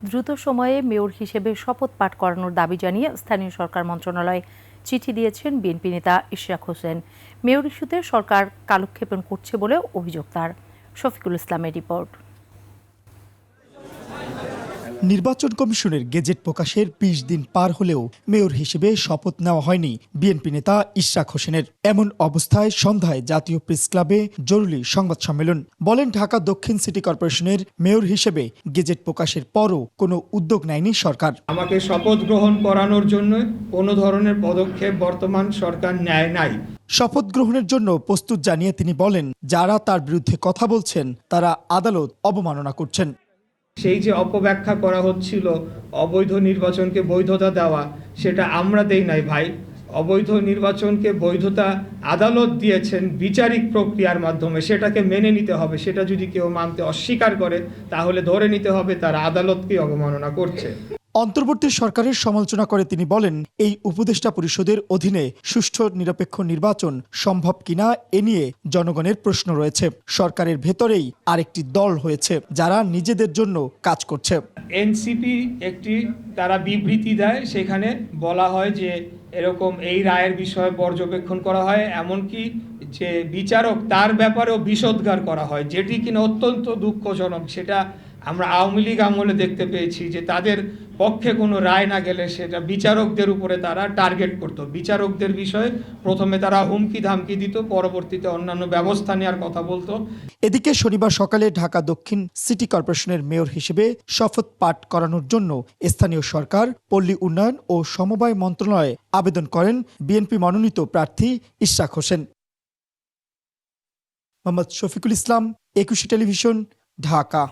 দ্রুত সময়ে মেয়র হিসেবে শপথ পাঠ করানোর দাবি জানিয়ে স্থানীয় সরকার মন্ত্রণালয়ে চিঠি দিয়েছেন বিএনপি নেতা ইশরাক হোসেন। মেয়র ইস্যুতে সরকার কালক্ষেপণ করছে বলে অভিযোগ তার। শফিকুল ইসলামের রিপোর্ট। নির্বাচন কমিশনের গেজেট প্রকাশের ২০ দিন পার হলেও মেয়র হিসেবে শপথ নেওয়া হয়নি বিএনপি নেতা ইশরাক হোসেনের। এমন অবস্থায় সন্ধ্যায় জাতীয় প্রেস ক্লাবে জরুরি সংবাদ সম্মেলন। বলেন, ঢাকা দক্ষিণ সিটি কর্পোরেশনের মেয়র হিসেবে গেজেট প্রকাশের পরও কোনো উদ্যোগ নেয়নি সরকার। আমাকে শপথ গ্রহণ করানোর জন্য কোনো ধরনের পদক্ষেপ বর্তমান সরকার নেয় নাই। শপথ গ্রহণের জন্য প্রস্তুত জানিয়ে তিনি বলেন, যারা তার বিরুদ্ধে কথা বলছেন তারা আদালত অবমাননা করছেন। সেই যে অপব্যাখ্যা করা হচ্ছিল অবৈধ নির্বাচনকে বৈধতা দেওয়া, সেটা আমরা দেই নাই ভাই। অবৈধ নির্বাচনকে বৈধতা আদালত দিয়েছেন বিচারিক প্রক্রিয়ার মাধ্যমে, সেটাকে মেনে নিতে হবে। সেটা যদি কেউ মানতে অস্বীকার করে তাহলে ধরে নিতে হবে তারা আদালতকে অবমাননা করছে। অন্তর্বর্তী সরকারের সমালোচনা করে তিনি বলেন, এই উপদেষ্টা পরিষদের অধীনে সুষ্ঠু নিরপেক্ষ নির্বাচন সম্ভব কিনা এ নিয়ে জনগণের প্রশ্ন রয়েছে। সরকারের ভেতরেই আরেকটি দল হয়েছে যারা নিজেদের জন্য কাজ করছে। এনসিপি একটি তারা বিবৃতি দেয়, সেখানে বলা হয় যে এরকম এই রায়ের বিষয়ে পর্যবেক্ষণ করা হয়, এমনকি যে বিচারক তার ব্যাপারেও বিষোদ্গার করা হয়, যেটি কিনা অত্যন্ত দুঃখজনক। সেটা আমরা আওয়ামী লীগ আমলে দেখতে পেয়েছি যে তাদের পক্ষে কোনো রায় না গেলে সেটা বিচারকদের উপরে তারা টার্গেট করত। বিচারকদের বিষয়ে প্রথমে তারা হুমকি ধামকি দিত, পরবর্তীতে অন্যান্য ব্যবস্থা নেওয়ার কথা বলতো। এদিকে শনিবার সকালে ঢাকা দক্ষিণ সিটি কর্পোরেশনের মেয়র হিসেবে শপথ পাঠ করানোর জন্য স্থানীয় সরকার, পল্লী উন্নয়ন ও সমবায় মন্ত্রণালয়ে আবেদন করেন বিএনপি মনোনীত প্রার্থী ইশরাক হোসেন। মোহাম্মদ শফিকুল ইসলাম, একুশে টেলিভিশন, ঢাকা।